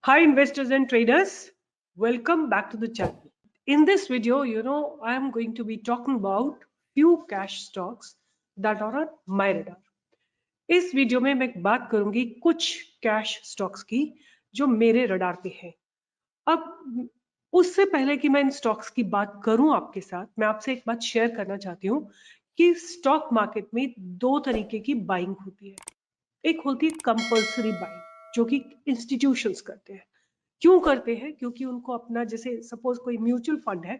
Hi investors and traders, welcome back to the channel. In this video, I am going to be talking about few cash stocks that are on my radar. इस video में मैं बात करूंगी कुछ cash stocks की जो मेरे radar पे है। अब उससे पहले कि मैं इन स्टॉक्स की बात करूं आपके साथ, मैं आपसे एक बात शेयर करना चाहती हूँ कि स्टॉक मार्केट में दो तरीके की बाइंग होती है। एक होती है कंपल्सरी बाइंग जो कि इंस्टीट्यूशंस करते हैं। क्यों करते हैं? क्योंकि उनको अपना, जैसे सपोज कोई म्यूचुअल फंड है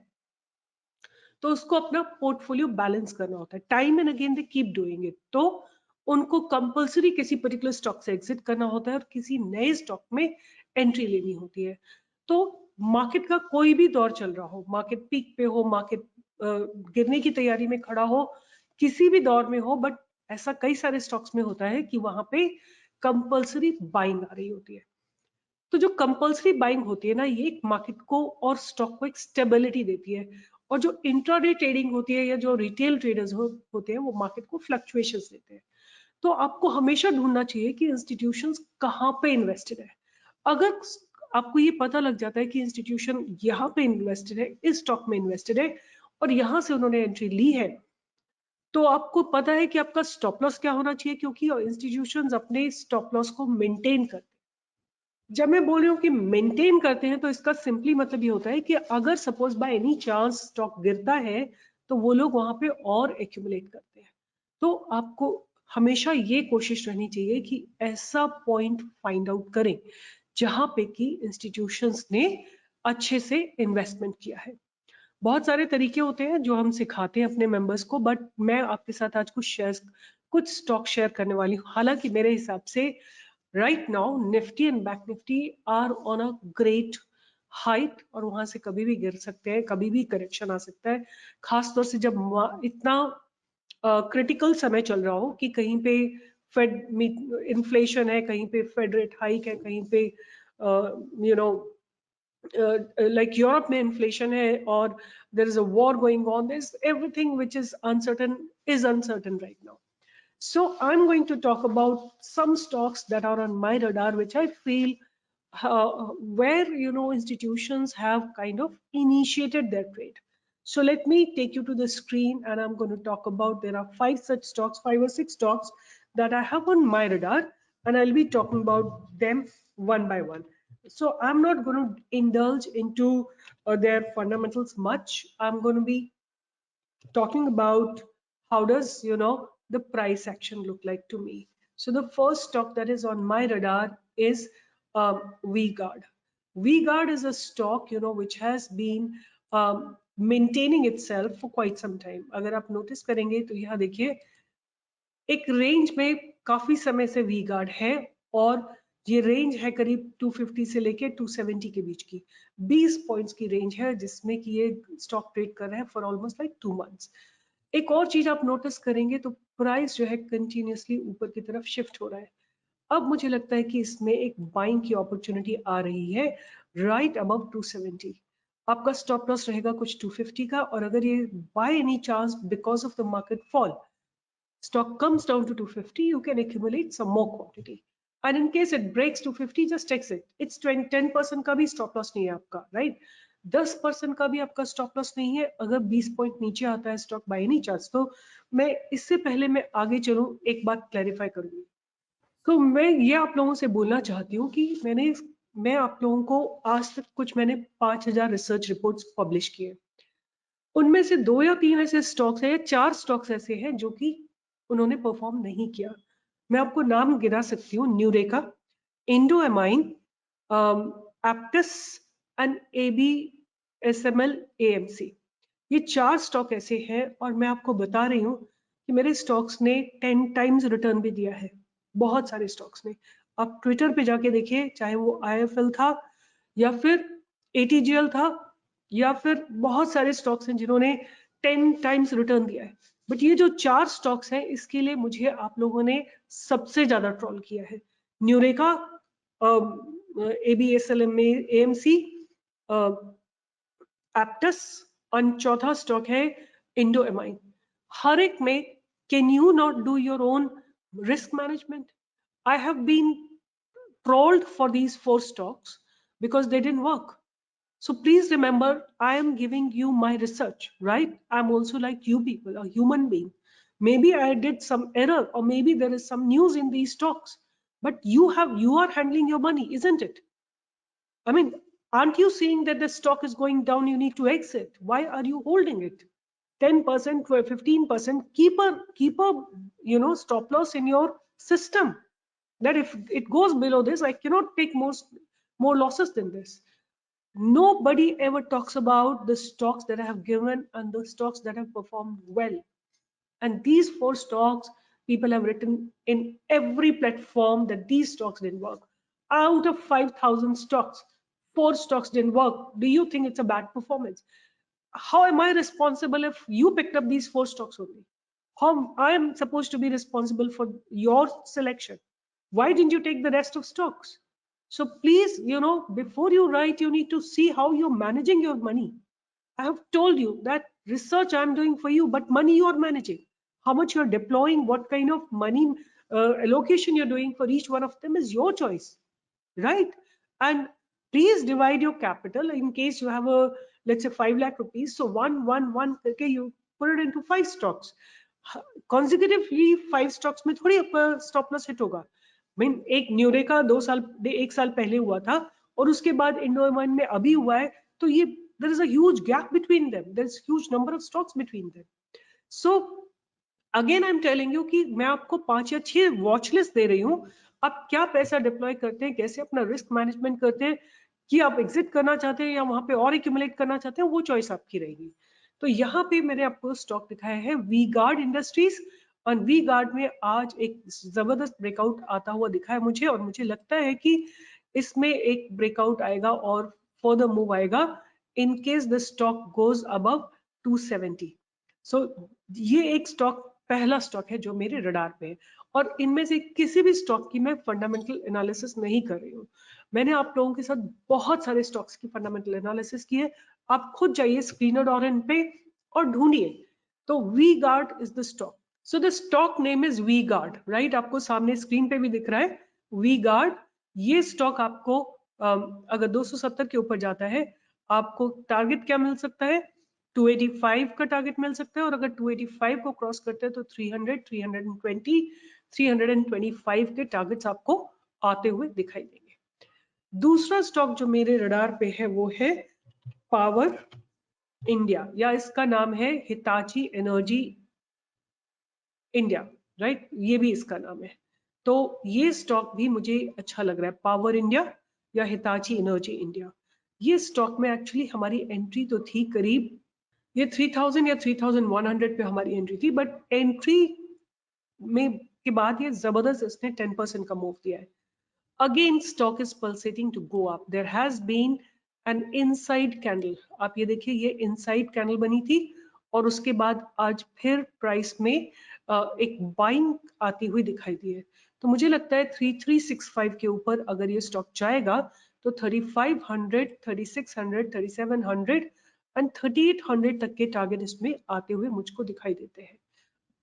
तो उसको अपना पोर्टफोलियो बैलेंस करना होता है, time and again they keep doing it, तो उनको कंपल्सरी किसी पर्टिकुलर स्टॉक से एग्जिट करना होता है और किसी नए स्टॉक में एंट्री लेनी होती है। तो मार्केट का कोई भी दौर चल रहा हो, मार्केट पीक पे हो, मार्केट गिरने की तैयारी में खड़ा हो, किसी भी दौर में हो, बट ऐसा कई सारे स्टॉक्स में होता है कि वहां पे कंपल्सरी बाइंग आ रही होती है। तो जो कंपल्सरी बाइंग होती है ना, ये एक मार्केट को और स्टॉक को एक स्टेबिलिटी देती है। और जो इंट्राडे ट्रेडिंग होती है या जो रिटेल ट्रेडर्स होते हैं वो मार्केट को फ्लक्चुएशंस देते हैं। तो आपको हमेशा ढूंढना चाहिए कि इंस्टीट्यूशंस कहाँ पे इन्वेस्टेड है। अगर आपको ये पता लग जाता है कि इंस्टीट्यूशन यहाँ पे इन्वेस्टेड है, इस स्टॉक में इन्वेस्टेड है और यहाँ से उन्होंने एंट्री ली है, तो आपको पता है कि आपका स्टॉप लॉस क्या होना चाहिए, क्योंकि इंस्टीट्यूशंस अपने स्टॉप लॉस को मेंटेन करते हैं। जब मैं बोल रही हूँ कि मेंटेन करते हैं तो इसका सिंपली मतलब ये होता है कि अगर suppose by any chance stock गिरता है तो वो लोग वहां पे और एक्यूमुलेट करते हैं। तो आपको हमेशा ये कोशिश रहनी चाहिए कि ऐसा पॉइंट फाइंड आउट करें जहां पे कि इंस्टीट्यूशंस ने अच्छे से इन्वेस्टमेंट किया है। बहुत सारे तरीके होते हैं जो हम सिखाते हैं अपने मेंबर्स को, बट मैं आपके साथ आज कुछ स्टॉक शेयर करने वाली हूँ। हालांकि मेरे हिसाब से right now Nifty and bank Nifty are on a great height और वहां से कभी भी गिर सकते हैं, कभी भी करेक्शन आ सकता है। खासतौर से जब इतना क्रिटिकल समय चल रहा हो कि कहीं पे फेड इन्फ्लेशन है, कहीं पे फेड रेट हाइक है, कहीं पे यू नो like Europe में inflation है और there is a war going on. There's everything which is uncertain right now. So I'm going to talk about some stocks that are on my radar, which I feel where institutions have kind of initiated their trade. So let me take you to the screen, and I'm going to talk about, there are five or six stocks that I have on my radar, and I'll be talking about them one by one. So I'm not going to indulge into their fundamentals much. I'm going to be talking about how does the price action look like to me. So the first stock that is on my radar is VGuard. VGuard is a stock which has been maintaining itself for quite some time. अगर आप notice करेंगे तो यहाँ देखिए एक range में काफी समय से VGuard है और ये रेंज है करीब 250 से लेके 270 के बीच की 20 पॉइंट्स की रेंज है, जिसमें कि ये स्टॉक ट्रेड कर रहा है फॉर ऑलमोस्ट लाइक 2 मंथ्स। एक और चीज आप नोटिस करेंगे तो प्राइस जो है कंटिन्यूअसली ऊपर की तरफ शिफ्ट हो रहा है। अब मुझे लगता है कि इसमें एक बाइंग की अपॉर्चुनिटी आ रही है राइट अबव 270। आपका स्टॉप लॉस रहेगा कुछ 250 का, और अगर ये by any chance because of the market fall stock comes down to 250, you can accumulate some more quantity. And in case it breaks 250, just exit. It's 10% का भी stop loss नहीं है आपका, right? 10% का भी आपका stop loss नहीं है अगर 20 पॉइंट नीचे आता है स्टॉक बाय एनी चांस। तो मैं इससे पहले मैं आगे चलूं एक बात क्लैरिफाई करूंगी। तो मैं ये आप लोगों से बोलना चाहती हूँ कि मैं आप लोगों को आज तक मैंने 5000 रिसर्च रिपोर्ट्स पब्लिश किए। उनमें से 2 या 3 ऐसे स्टॉक्स हैं या 4 स्टॉक्स ऐसे हैं जो कि उन्होंने परफॉर्म नहीं किया। मैं आपको नाम गिना सकती हूँ: Nureca, Indo Amines, Aptus and ABSML AMC। ये 4 स्टॉक ऐसे हैं और मैं आपको बता रही हूँ कि मेरे स्टॉक्स ने 10 टाइम्स रिटर्न भी दिया है। बहुत सारे स्टॉक्स ने, आप ट्विटर पे जाके देखिए, चाहे वो IFL था या फिर ATGL था या फिर बहुत सारे स्टॉक्स हैं जिन्होंने 10 टाइम्स रिटर्न दिया है। बट ये जो 4 स्टॉक्स हैं इसके लिए मुझे आप लोगों ने सबसे ज्यादा ट्रोल किया है: न्यूरेका, ABSL AMC, एप्टस और चौथा स्टॉक है इंडो एमाइन। हर एक में can you not do your own risk management? I have been trolled for these 4 stocks because they didn't work. So please remember, I am giving you my research, right? I'm also like you people, a human being. Maybe I did some error, or maybe there is some news in these stocks, but you are handling your money, isn't it? I mean, aren't you seeing that the stock is going down? You need to exit. Why are you holding it? 10%, 15%. Keep a stop loss in your system. That if it goes below this, I cannot take more losses than this. Nobody ever talks about the stocks that I have given and the stocks that have performed well. And these four stocks, people have written in every platform that these stocks didn't work. Out of 5,000 stocks, four stocks didn't work. Do you think it's a bad performance? How am I responsible if you picked up these four stocks only? How I am supposed to be responsible for your selection? Why didn't you take the rest of stocks? So please, before you write, you need to see how you're managing your money. I have told you that research I'm doing for you, but money you are managing. How much you're deploying, what kind of money allocation you're doing for each one of them is your choice, right? And please divide your capital in case you have a, let's say, 5 lakh rupees. So one, okay, you put it into 5 stocks. Consecutively 5 stocks में थोड़ी stop loss hit होगा. Mean एक न्यूरेका 1 साल पहले हुआ था और उसके बाद इंडोवन में अभी हुआ है. तो ये there is a huge gap between them. There's huge number of stocks between them. So again I am telling you कि मैं आपको 5 या 6 वॉच लिस्ट दे रही हूँ. आप क्या पैसा डिप्लॉय करते हैं, कैसे अपना रिस्क मैनेजमेंट करते हैं, कि आप एग्जिट करना चाहते हैं या वहां पे और एक्यूमुलेट करना चाहते हैं, वो चॉइस आपकी रहेगी. तो यहाँ पे मैंने आपको स्टॉक दिखाया है वी गार्ड इंडस्ट्रीज. और वी गार्ड में आज एक जबरदस्त ब्रेकआउट आता हुआ दिखा है मुझे, और मुझे लगता है कि इसमें एक ब्रेकआउट आएगा और फर्दर मूव आएगा in case the stock goes above 270. सो ये एक स्टॉक, पहला स्टॉक है जो मेरे रडार पे है. और इनमें से किसी भी स्टॉक की मैं फंडामेंटल एनालिसिस नहीं कर रही हूँ. मैंने आप लोगों के साथ बहुत सारे स्टॉक्स की फंडामेंटल एनालिसिस की है. आप खुद जाइए स्क्रीनर और इन पे और ढूंढिए. तो V Guard is the stock. So the stock name is V Guard, right? आपको सामने स्क्रीन पे भी दिख रहा है वी गार्ड. ये स्टॉक आपको अगर 270 के ऊपर जाता है, आपको टारगेट क्या मिल सकता है? 285 का टारगेट मिल सकता है. और अगर 285 को क्रॉस करते हैं तो 300, 320, 325 के टारगेट्स आपको आते हुए दिखाई देंगे. दूसरा स्टॉक जो मेरे रडार पे है वो है पावर इंडिया, या इसका नाम है हिताची एनर्जी इंडिया, राइट? ये भी इसका नाम है. तो ये स्टॉक भी मुझे अच्छा लग रहा है, पावर इंडिया या हिताची एनर्जी इंडिया. ये स्टॉक में एक्चुअली हमारी एंट्री तो थी करीब ये 3000 या 3100 पे हमारी एंट्री थी, बट एंट्री में के बाद ये जबरदस्त इसने 10% का मूव दिया है. Again stock is pulsating to go up. There has been an inside candle. आप ये देखिए, ये इनसाइड कैंडल बनी थी और उसके बाद आज फिर प्राइस में एक बाइंग आती हुई दिखाई दी है. तो मुझे लगता है 3365 के ऊपर अगर ये स्टॉक जाएगा तो 3500, 3600, 3700 एंड 3800 तक के टारगेट इसमें आते हुए मुझको दिखाई देते हैं.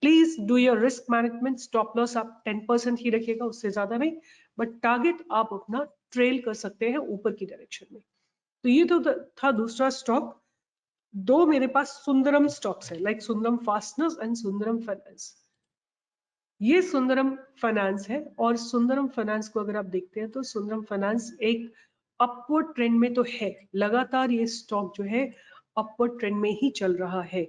Please do your risk management. Stop loss आप 10% ही रखिएगा, उससे ज्यादा नहीं, बट टारगेट आप अपना ट्रेल कर सकते हैं ऊपर की डायरेक्शन में. तो ये तो था दूसरा स्टॉक. दो मेरे पास सुंदरम स्टॉक्स है, like Sundaram fasteners and Sundaram finance. ये सुंदरम फाइनेंस है, और सुंदरम फाइनेंस को अगर आप देखते हैं तो सुंदरम फाइनेंस एक अपवर्ड ट्रेंड में तो है. लगातार ये स्टॉक जो है अपवर्ड ट्रेंड में ही चल रहा है,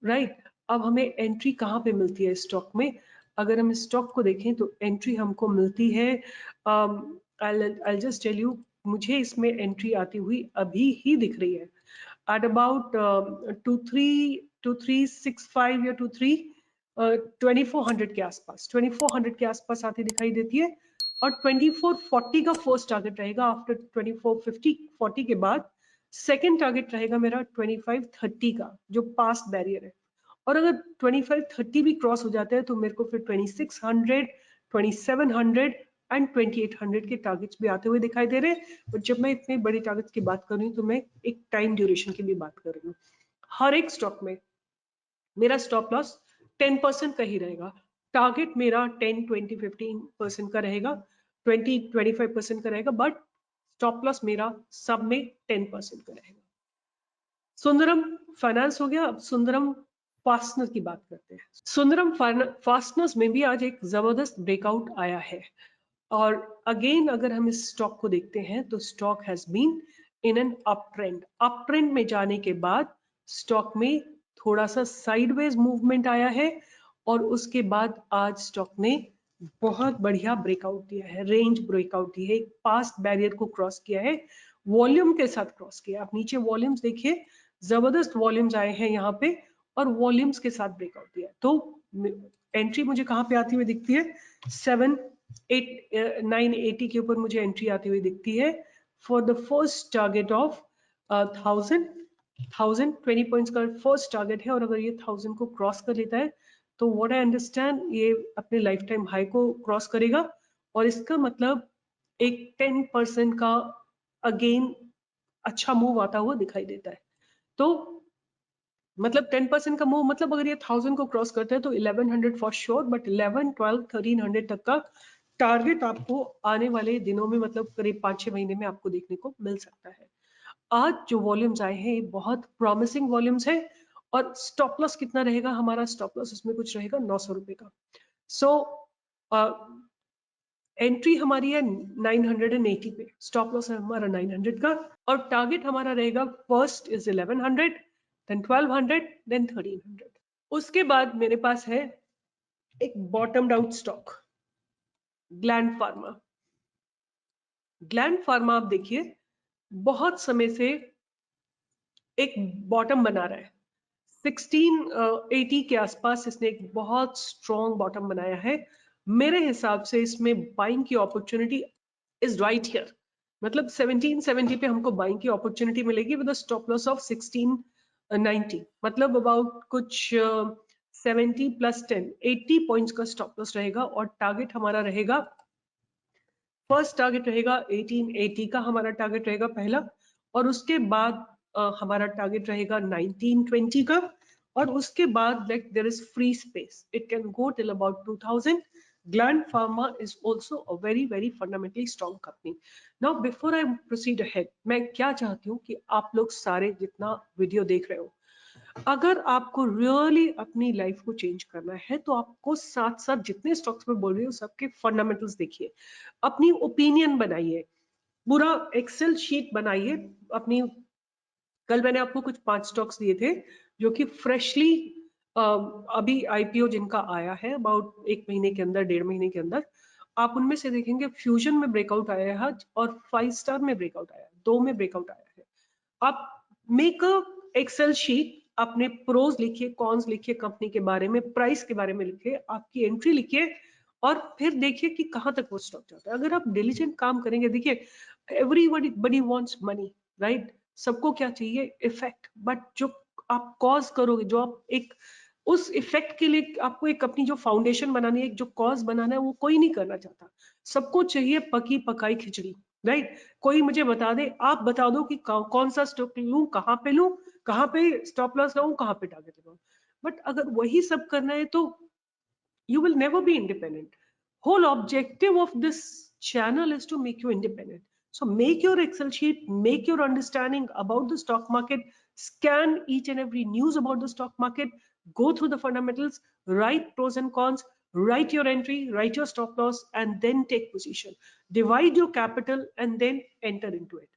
राइट? अब हमें एंट्री कहाँ पे मिलती है स्टॉक में? अगर हम स्टॉक को देखें तो एंट्री हमको मिलती है, I'll just tell you, मुझे इसमें एंट्री आती हुई अभी ही दिख रही है at about 2365 या 2400 के आसपास, 2400 के आसपास आती दिखाई देती है. और 2440 का फर्स्ट टारगेट रहेगा. आफ्टर 2450 के बाद सेकेंड टारगेट रहेगा मेरा 2530 का, जो पास्ट बैरियर है. और अगर 2530 भी क्रॉस हो जाता है तो मेरे को फिर 2600, 2700 एंड 2800 के टारगेट्स भी आते हुए दिखाई दे रहे हैं. और जब मैं इतने बड़ी टारगेट्स की बात कर रही हूँ तो मैं एक टाइम ड्यूरेशन की भी बात कर रही हूँ. हर एक स्टॉक में मेरा स्टॉप लॉस 10% का ही रहेगा. टारगेट मेरा 10, 20, 15% का रहेगा, 20, 25% का रहेगा. बट स्टॉप लॉस मेरा सब में 10% का रहेगा। सुंदरम फाइनेंस हो गया। अब सुंदरम फास्टनर की बात करते हैं। सुंदरम फास्टनर्स में भी आज एक जबरदस्त ब्रेकआउट आया है, और अगेन अगर हम इस स्टॉक को देखते हैं तो stock has been in an up trend में जाने के बाद स्टॉक में थोड़ा सा साइडवेज मूवमेंट आया है, और उसके बाद आज स्टॉक ने बहुत बढ़िया ब्रेकआउट दिया है, रेंज ब्रेकआउट दी है, एक पास्ट बैरियर को क्रॉस किया है, वॉल्यूम के साथ क्रॉस किया। आप नीचे वॉल्यूम्स देखिए, जबरदस्त वॉल्यूम्स आए हैं यहाँ पे, और वॉल्यूम्स के साथ ब्रेकआउट दिया। तो एंट्री मुझे कहाँ पे आती हुई दिखती है? 980 के ऊपर मुझे एंट्री आती हुई दिखती है for the first target of 1020 points का फर्स्ट टारगेट है, और अगर ये 1000 को क्रॉस कर लेता है तो व्हाट आई अंडरस्टैंड ये अपने लाइफ टाइम हाई को क्रॉस करेगा, और इसका मतलब एक 10% का अगेन अच्छा मूव आता हुआ दिखाई देता है। तो मतलब 10% का मूव, मतलब अगर ये 1000 को क्रॉस करता है तो 1100 फॉर श्योर, बट 11, 12, 1300 तक का टारगेट आपको आने वाले दिनों में, मतलब करीब 5-6 महीने में आपको देखने को मिल सकता है। आज जो वॉल्यूम्स आए हैं ये बहुत प्रॉमिसिंग वॉल्यूम्स है, और स्टॉप लॉस कितना रहेगा? हमारा स्टॉप लॉस इसमें कुछ रहेगा 900 रुपए का। सो एंट्री हमारी है 980 पे, स्टॉप लॉस है हमारा 900 का, और टारगेट हमारा रहेगा फर्स्ट इज 1100, देन 1200, देन 1300। उसके बाद मेरे पास है एक बॉटम्ड out stock, gland pharma. Gland pharma आप देखिए बहुत समय से एक बॉटम बना रहा है, 1680 के आसपास इसने एक बहुत स्ट्रॉन्ग बॉटम बनाया है। मेरे हिसाब से इसमें बाइंग की अपॉर्चुनिटी इज राइट हियर, मतलब 1770 पे हमको बाइंग की अपॉर्चुनिटी मिलेगी विद स्टॉप लॉस ऑफ 1690, मतलब अबाउट कुछ 70 प्लस 10, 80 पॉइंट्स का स्टॉप लॉस रहेगा, और टारगेट हमारा रहेगा, फर्स्ट टारगेट रहेगा 1880 का, हमारा टारगेट रहेगा पहला, और उसके बाद हमारा टारगेट रहेगा 1920 का, और उसके बाद like there is free space, it can go till about 2000। Gland Pharma is also a very very fundamentally strong company. Now before I proceed ahead, मैं क्या चाहती हूँ कि आप लोग सारे जितना वीडियो देख रहे हो, अगर आपको रियली अपनी लाइफ को चेंज करना है तो आपको साथ साथ जितने स्टॉक्स में बोल रही हूँ सबके फंडामेंटल्स देखिए, अपनी ओपिनियन बनाइए, पूरा एक्सेल शीट बनाइए अपनी। कल मैंने आपको कुछ 5 स्टॉक्स दिए थे जो कि फ्रेशली अभी आईपीओ जिनका आया है अबाउट 1 महीने के अंदर, 1.5 महीने के अंदर, आप उनमें से देखेंगे फ्यूजन में ब्रेकआउट आया है और 5 स्टार में ब्रेकआउट आया है, 2 में ब्रेकआउट आया है। आप मेक अ एक्सेल शीट, अपने प्रोज लिखिए, कॉन्स लिखिए, कंपनी के बारे में, प्राइस के बारे में लिखिए, आपकी एंट्री लिखिए, और फिर देखिए कि कहां तक वो स्टॉक जाता है। अगर आप डिलीजेंट काम करेंगे, देखिए एवरीबडी वांट्स मनी, राइट? सबको क्या चाहिए? इफेक्ट। बट जो आप कॉज करोगे, जो आप एक उस इफेक्ट के लिए आपको एक अपनी जो फाउंडेशन बनानी है, एक जो कॉज बनाना है, वो कोई नहीं करना चाहता। सबको चाहिए पकी पकाई खिचड़ी, राइट? कोई मुझे बता दे, आप बता दो कि कौन सा स्टॉक लूं, कहाँ पे स्टॉप लॉस लगाऊं, कहाँ पे टारगेट लगाऊं। बट अगर वही सब करना है तो you will never be independent. Whole objective of this channel is to make you independent. So make your Excel sheet, make your understanding about the stock market, scan each and every news about the stock market, go through the fundamentals, write pros and cons, write your entry, write your stop loss, and then take position. Divide your capital and then enter into it.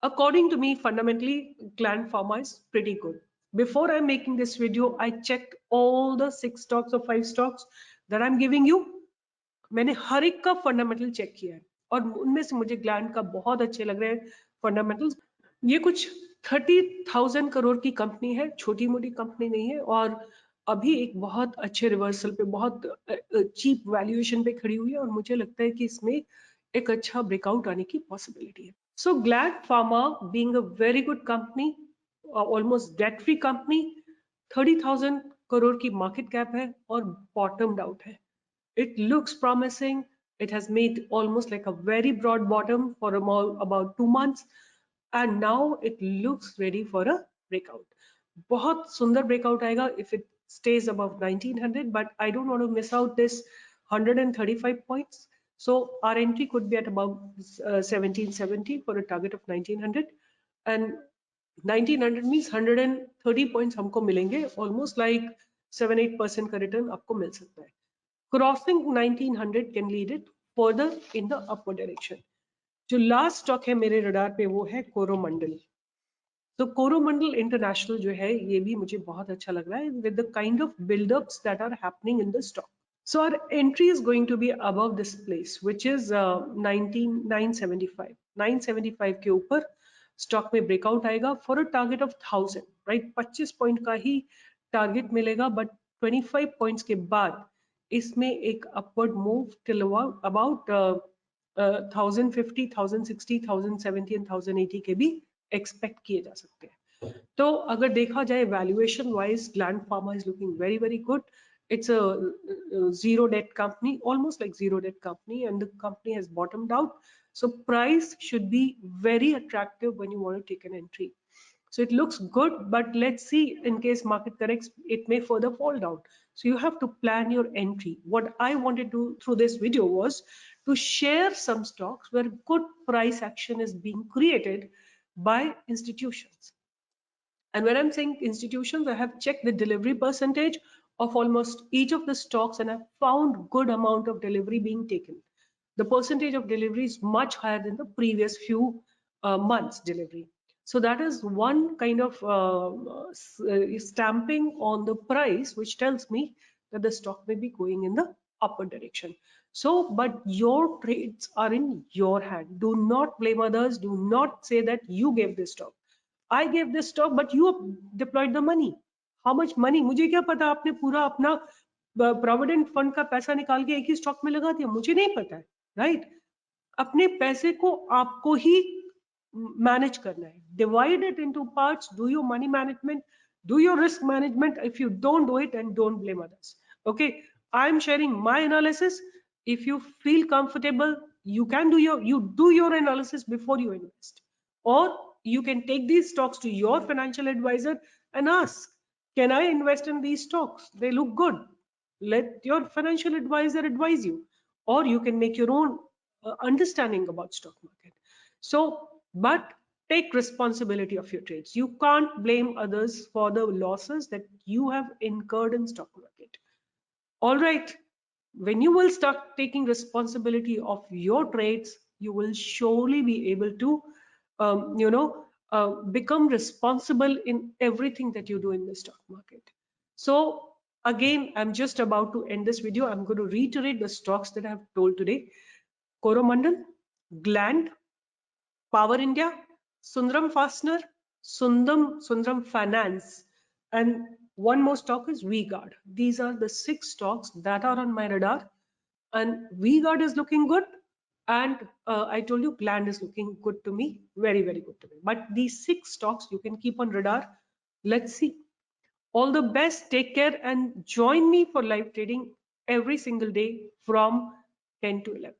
According to me, fundamentally, Gland Pharma is pretty good. Before I'm making this video, I checked all the 6 stocks or 5 stocks that I'm giving you. मैंने हर एक का fundamental check किया है, और उनमें से मुझे gland का बहुत अच्छे लग रहे हैं फंडामेंटल्स। ये कुछ 30,000 करोड़ की कंपनी है, छोटी मोटी कंपनी नहीं है, और अभी एक बहुत अच्छे रिवर्सल पे, बहुत चीप वैल्यूएशन पे खड़ी हुई है, और मुझे लगता है कि इसमें एक अच्छा ब्रेकआउट आने की पॉसिबिलिटी है। So Glad Pharma, being a very good company, almost debt-free company, 30,000 crore की मार्केट कैप है और bottomed out है. It looks promising. It has made almost like a very broad bottom for about 2 months, and now it looks ready for a breakout. बहुत सुंदर breakout आएगा if it stays above 1900, but I don't want to miss out this 135 points. So our entry could be at about 1770 for a target of 1900, and 1900 means 130 points हमको मिलेंगे, almost like 7-8% का return आपको मिल सकता है. Crossing 1900 can lead it further in the upward direction. जो last stock है मेरे radar पे वो है कोरोमंडल. तो कोरोमंडल इंटरनेशनल जो है ये भी मुझे बहुत अच्छा लग रहा है with the kind of build-ups that are happening in the stock. So our entry is going to be above this place, which is 975. 975 के ऊपर स्टॉक में ब्रेकआउट आएगा for a target of 1000, right. 25 point का ही target मिलेगा, but 25 points के बाद इसमें एक upward move till about 1050, 1060, 1070 and 1080 के भी एक्सपेक्ट किए जा सकते हैं. तो अगर देखा जाए valuation wise, gland pharma is looking very very good. It's a zero debt company, almost like zero debt company, and the company has bottomed out. So price should be very attractive when you want to take an entry. So it looks good, but let's see, in case market corrects, it may further fall down. So you have to plan your entry. What I wanted to do through this video was to share some stocks where good price action is being created by institutions. And when I'm saying institutions, I have checked the delivery percentage of almost each of the stocks, and I've found good amount of delivery being taken. The percentage of delivery is much higher than the previous few months delivery. So that is one kind of stamping on the price, which tells me that the stock may be going in the upward direction. So, but your trades are in your hand. Do not blame others. Do not say that you gave this stock. I gave this stock, but you deployed the money. How much money? मुझे क्या पता आपने पूरा अपना provident fund का पैसा निकाल के एक ही स्टॉक में लगा दिया, मुझे नहीं पता है, राइट. अपने पैसे को आपको ही मैनेज करना है. Divide it into parts, do your money management, do your risk management. If you don't do it, and don't blame others. Okay, I'm sharing my analysis. If you feel comfortable, you can do your analysis before you invest, or you can take these stocks to your financial advisor and ask, can I invest in these stocks? They look good. Let your financial advisor advise you, or you can make your own understanding about stock market. So, but take responsibility of your trades. You can't blame others for the losses that you have incurred in stock market. All right, when you will start taking responsibility of your trades, you will surely be able to become responsible in everything that you do in the stock market. So again, I'm just about to end this video. I'm going to reiterate the stocks that I have told today: Coromandel, Gland, Power India, Sundaram Fastener, Sundaram Finance, and one more stock is V-Guard. These are the 6 stocks that are on my radar, and V-Guard is looking good, and I told you Gland is looking good to me, very very good to me. But these 6 stocks you can keep on radar. Let's see. All the best. Take care and join me for live trading every single day from 10 to 11.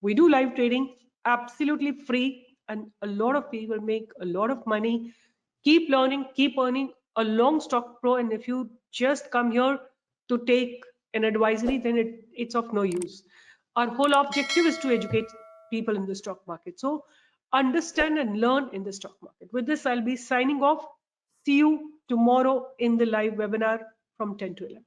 We do live trading absolutely free, and a lot of people make a lot of money. Keep learning, keep earning a long stock pro, and if you just come here to take an advisory, then it's of no use. Our whole objective is to educate people in the stock market. So understand and learn in the stock market. With this, I'll be signing off. See you tomorrow in the live webinar from 10 to 11.